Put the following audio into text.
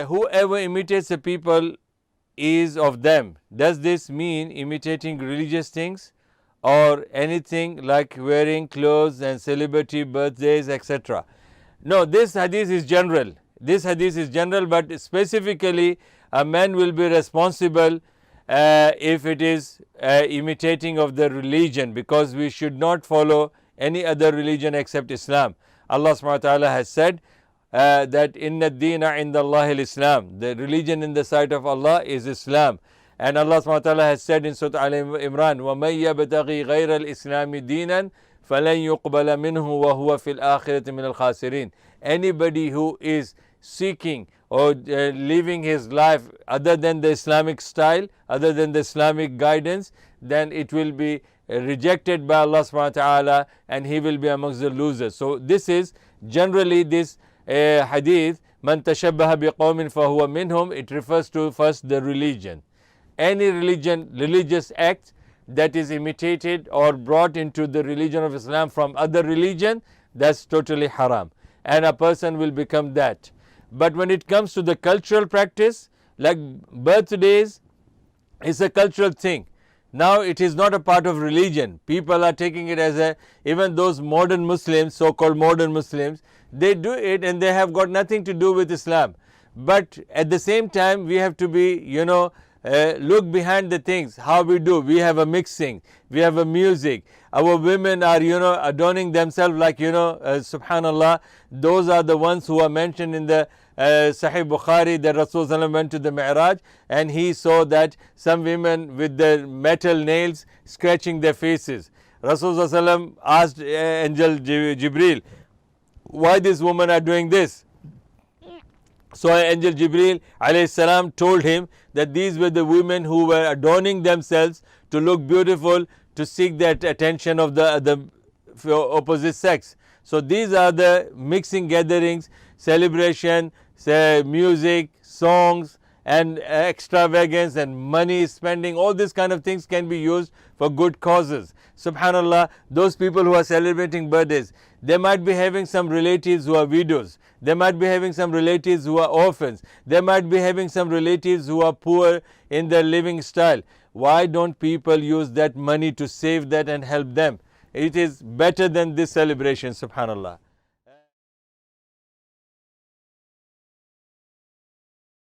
whoever imitates the people is of them. Does this mean imitating religious things or anything like wearing clothes and celebrity birthdays, etc.? No, this hadith is general. This hadith is general, but specifically a man will be responsible if it is imitating of the religion, because we should not follow any other religion except Islam. Allah subhanahu wa ta'ala has said that inna ad-deena inda Allah al-Islam, the religion in the sight of Allah is Islam. And Allah subhanahu wa ta'ala has said in Surah Al-Imran, وَمَنْ يَبْتَغِي غَيْرَ الْإِسْلَامِ دِينًا فَلَنْ يُقْبَلَ مِنْهُ وَهُوَ فِي الْآخِرَةِ مِنَ الْخَاسِرِينَ. Anybody who is seeking or living his life other than the Islamic style, other than the Islamic guidance, then it will be rejected by Allah subhanahu wa ta'ala and he will be amongst the losers. So this is generally this hadith, man tashabbaha biqawmin fahuwa minhum, it refers to first the religion. Any religious act that is imitated or brought into the religion of Islam from other religion, that's totally haram, and a person will become that. But when it comes to the cultural practice, like birthdays is a cultural thing. Now it is not a part of religion. People are taking it as a, even those modern Muslims, so-called modern Muslims, they do it and they have got nothing to do with Islam. But at the same time, we have to be, look behind the things, how we do. We have a mixing, we have a music. Our women are, adorning themselves like, subhanallah. Those are the ones who are mentioned in the Sahih Bukhari, that Rasulullah went to the Mi'raj and he saw that some women with their metal nails scratching their faces. Rasulullah asked Angel Jibreel, why these women are doing this? So Angel Jibreel alayhi salam told him that these were the women who were adorning themselves to look beautiful, to seek that attention of the opposite sex. So these are the mixing gatherings, celebration, music, songs, and extravagance and money spending. All these kind of things can be used for good causes. Subhanallah, those people who are celebrating birthdays, they might be having some relatives who are widows. They might be having some relatives who are orphans. They might be having some relatives who are poor in their living style. Why don't people use that money to save that and help them? It is better than this celebration, subhanallah.